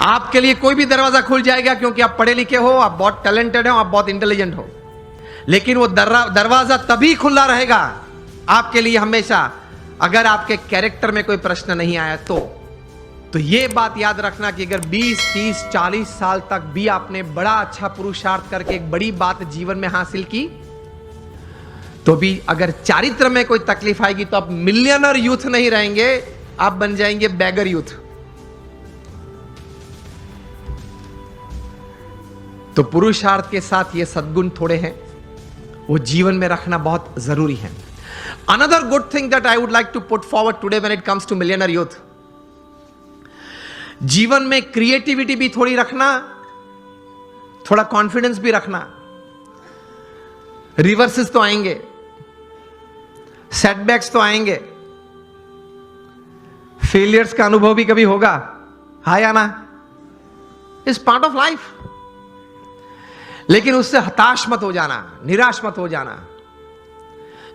आपके लिए कोई भी दरवाजा खुल जाएगा, क्योंकि आप पढ़े लिखे हो, आप बहुत टैलेंटेड हो, आप बहुत इंटेलिजेंट हो। लेकिन वो दरवाजा तभी खुला रहेगा आपके लिए हमेशा, अगर आपके कैरेक्टर में कोई प्रश्न नहीं आया तो ये बात याद रखना कि अगर 20, 30, 40 साल तक भी आपने बड़ा अच्छा पुरुषार्थ करके एक बड़ी बात जीवन में हासिल की, तो भी अगर चारित्र में कोई तकलीफ आएगी तो आप मिलियनर यूथ नहीं रहेंगे, आप बन जाएंगे बैगर यूथ। तो पुरुषार्थ के साथ ये सद्गुण थोड़े हैं, वो जीवन में रखना बहुत जरूरी है। Another good thing that I would like to put forward today when it comes to millionaire youth, जीवन में क्रिएटिविटी भी थोड़ी रखना, थोड़ा कॉन्फिडेंस भी रखना। रिवर्सेस तो आएंगे, सेटबैक्स तो आएंगे, फेलियर्स का अनुभव भी कभी होगा, हाँ या ना? Is part of life. लेकिन उससे हताश मत हो जाना, निराश मत हो जाना।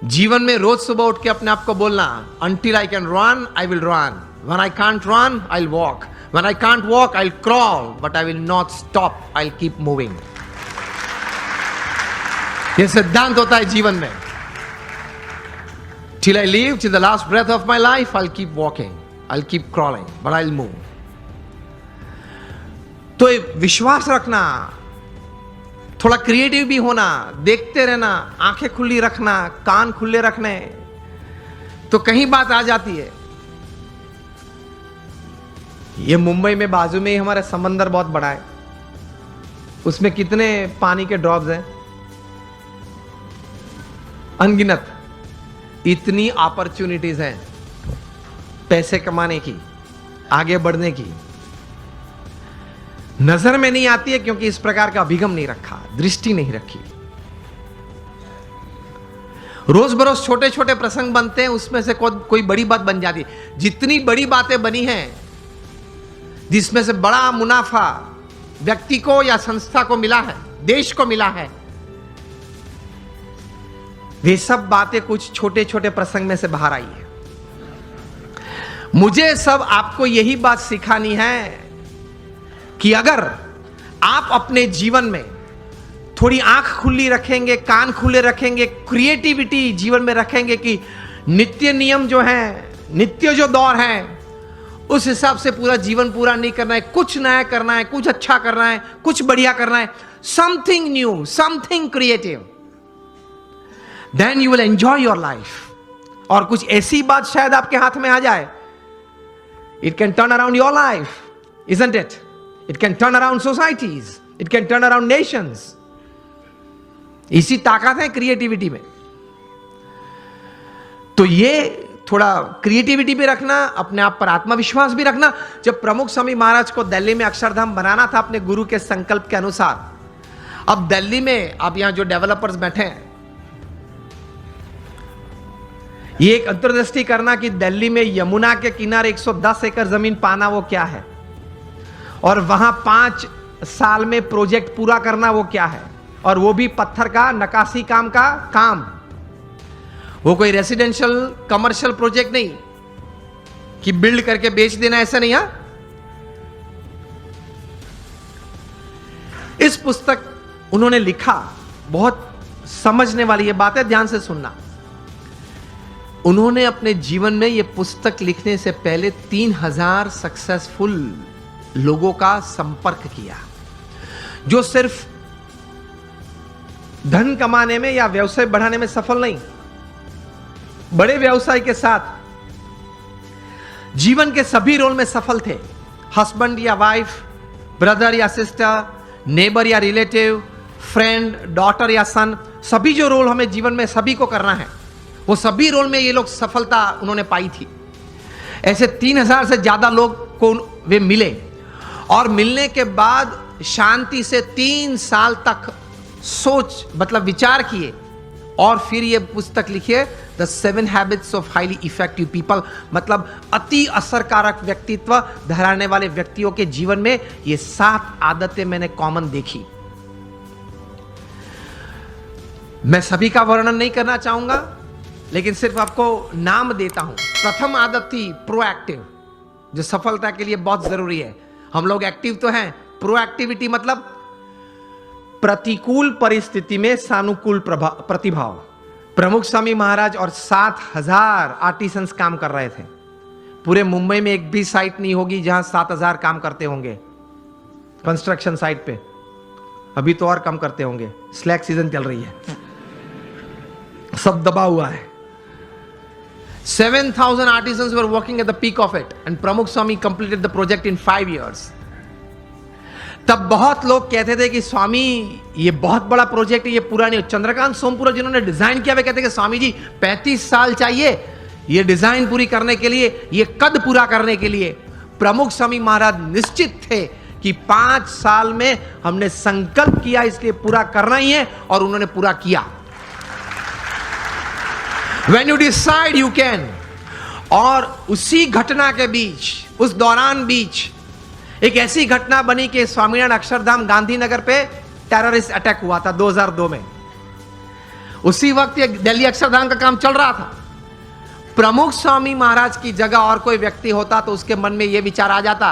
जीवन में रोज सुबह उठ के अपने आप को बोलना, until I can run, I will run. When I can't run, I'll walk. When I can't walk, I'll crawl. But I will not stop. I'll keep moving. ये सिद्धांत होता है जीवन में। Till I live, till the last breath of my life, I'll keep walking. I'll keep crawling, but I'll move. तो विश्वास रखना, थोड़ा क्रिएटिव भी होना, देखते रहना, आंखें खुली रखना, कान खुले रखने, तो कहीं बात आ जाती है। ये मुंबई में बाजू में ही हमारा समंदर बहुत बड़ा है, उसमें कितने पानी के ड्रॉप्स हैं, अनगिनत। इतनी अपॉर्चुनिटीज हैं पैसे कमाने की, आगे बढ़ने की, नजर में नहीं आती है क्योंकि इस प्रकार का अभिगम नहीं रखा, दृष्टि नहीं रखी। रोज बरोज छोटे छोटे प्रसंग बनते हैं, उसमें से कोई बड़ी बात बन जाती है। जितनी बड़ी बातें बनी हैं, जिसमें से बड़ा मुनाफा व्यक्ति को या संस्था को मिला है, देश को मिला है, वे सब बातें कुछ छोटे छोटे प्रसंग में से बाहर आई है। मुझे सब आपको यही बात सिखानी है कि अगर आप अपने जीवन में थोड़ी आंख खुली रखेंगे, कान खुले रखेंगे, क्रिएटिविटी जीवन में रखेंगे कि नित्य नियम जो है, नित्य जो दौर है, उस हिसाब से पूरा जीवन पूरा नहीं करना है, कुछ नया करना है, कुछ अच्छा करना है, कुछ बढ़िया करना है, something new, something creative, then you will enjoy your life. और कुछ ऐसी बात शायद आपके हाथ में आ जाए, it can turn around your life, isn't it? It can turn around societies. It can turn around nations. इसी ताकत है क्रिएटिविटी में। तो ये थोड़ा क्रिएटिविटी भी रखना, अपने आप पर आत्मविश्वास भी रखना। जब प्रमुख स्वामी महाराज को दिल्ली में अक्षरधाम बनाना था अपने गुरु के संकल्प के अनुसार, अब दिल्ली में अब यहां जो डेवलपर्स बैठे हैं, ये एक अंतर्दृष्टि करना कि दिल्ली में यमुना के किनारे 110 एकड़ जमीन पाना वो क्या है, और वहां 5 साल में प्रोजेक्ट पूरा करना वो क्या है, और वो भी पत्थर का नक्काशी काम का काम। वो कोई रेसिडेंशियल कमर्शियल प्रोजेक्ट नहीं कि बिल्ड करके बेच देना, ऐसा नहीं। है इस पुस्तक उन्होंने लिखा, बहुत समझने वाली ये बात है, ध्यान से सुनना। उन्होंने अपने जीवन में ये पुस्तक लिखने से पहले 3000 सक्सेसफुल लोगों का संपर्क किया, जो सिर्फ धन कमाने में या व्यवसाय बढ़ाने में सफल नहीं, बड़े व्यवसाय के साथ जीवन के सभी रोल में सफल थे। हस्बैंड या वाइफ, ब्रदर या सिस्टर, नेबर या रिलेटिव, फ्रेंड, डॉटर या सन, सभी जो रोल हमें जीवन में सभी को करना है, वो सभी रोल में ये लोग सफलता उन्होंने पाई थी। ऐसे 3000 से ज्यादा लोग को वे मिले, और मिलने के बाद शांति से 3 साल तक सोच मतलब विचार किए, और फिर ये पुस्तक लिखिए, the 7 habits of highly effective people. मतलब अति असरकारक व्यक्तित्व धराने वाले व्यक्तियों के जीवन में ये 7 आदतें मैंने कॉमन देखी। मैं सभी का वर्णन नहीं करना चाहूंगा, लेकिन सिर्फ आपको नाम देता हूं। प्रथम आदत थी प्रोएक्टिव, जो सफलता के लिए बहुत जरूरी है। हम लोग एक्टिव तो हैं। प्रोएक्टिविटी मतलब प्रतिकूल परिस्थिति में सानुकूल प्रतिभाव। प्रमुख स्वामी महाराज और 7,000 आर्टिसंस काम कर रहे थे। पूरे मुंबई में एक भी साइट नहीं होगी जहां 7,000 काम करते होंगे कंस्ट्रक्शन साइट पे। अभी तो और कम करते होंगे, स्लैक सीजन चल रही है, सब दबा हुआ है। 7,000 artisans were working at the peak of it and Pramukh Swami completed the project in 5 years. तब बहुत लोग कहते थे कि स्वामी ये बहुत बड़ा प्रोजेक्ट है, ये पूरा नहीं। चंद्रकांत सोमपुरा जिन्होंने डिजाइन किया वे कहते कि स्वामी जी 35 साल चाहिए ये डिजाइन पूरी करने के लिए, ये कद पूरा करने के लिए। प्रमुख स्वामी महाराज निश्चित थे कि 5 साल में हमने संकल्प किया इसलिए पूरा करना ही है, और उन्होंने पूरा किया। When you decide you can। और उसी घटना के बीच, उस दौरान बीच एक ऐसी घटना बनी कि स्वामीनारायण अक्षरधाम गांधीनगर पे टेररिस्ट अटैक हुआ था 2002 में। उसी वक्त ये दिल्ली अक्षरधाम का काम चल रहा था। प्रमुख स्वामी महाराज की जगह और कोई व्यक्ति होता तो उसके मन में यह विचार आ जाता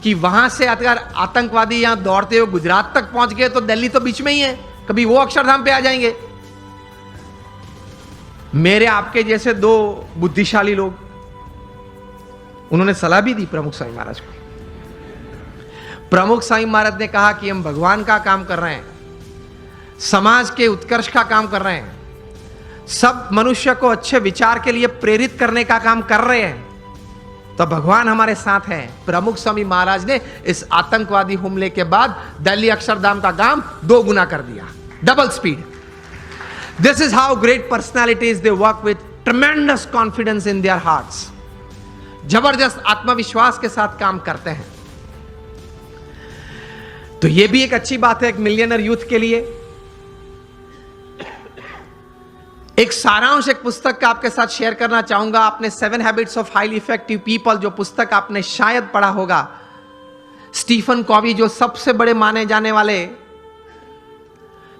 कि वहां से अगर आतंकवादी यहां दौड़ते हुए गुजरात तक पहुंच गए तो दिल्ली तो बीच में ही है, कभी वो अक्षरधाम पे आ जाएंगे। मेरे आपके जैसे 2 बुद्धिशाली लोग, उन्होंने सलाह भी दी प्रमुख स्वामी महाराज को। प्रमुख स्वामी महाराज ने कहा कि हम भगवान का काम कर रहे हैं, समाज के उत्कर्ष का काम कर रहे हैं, सब मनुष्य को अच्छे विचार के लिए प्रेरित करने का काम कर रहे हैं, तो भगवान हमारे साथ हैं। प्रमुख स्वामी महाराज ने इस आतंकवादी हमले के बाद दिल्ली अक्षरधाम का काम 2 गुना कर दिया, double speed. This is how great personalities they work with tremendous confidence in their hearts। जबरदस्त आत्मविश्वास के साथ काम करते हैं। तो यह भी एक अच्छी बात है एक मिलियनर यूथ के लिए। एक सारांश एक पुस्तक का आपके साथ शेयर करना चाहूंगा। आपने 7 habits of highly effective people जो पुस्तक आपने शायद पढ़ा होगा, स्टीफन कॉवी जो सबसे बड़े माने जाने वाले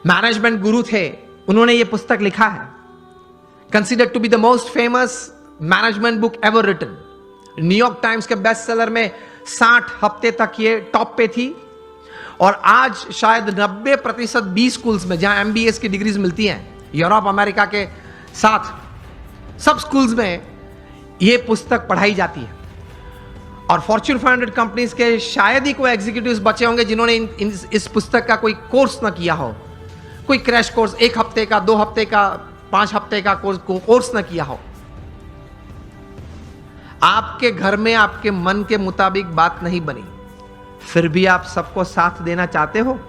मैनेजमेंट गुरु थे, उन्होंने यह पुस्तक लिखा है। Considered to be the most famous management book ever written. New York Times के बेस्ट सेलर में 60 हफ्ते तक ये टॉप पे थी, और आज शायद 90% बी स्कूल्स में जहां MBA की डिग्रीज मिलती हैं यूरोप अमेरिका के साथ, सब स्कूल्स में यह पुस्तक पढ़ाई जाती है। और फॉर्च्यून 500 कंपनीज के शायद ही कोई एग्जीक्यूटिव्स बचे होंगे जिन्होंने इस पुस्तक का कोई कोर्स ना किया हो, कोई क्रैश कोर्स 1 हफ्ते का, 2 हफ्ते का, 5 हफ्ते का कोर्स ना किया हो। आपके घर में आपके मन के मुताबिक बात नहीं बनी, फिर भी आप सबको साथ देना चाहते हो।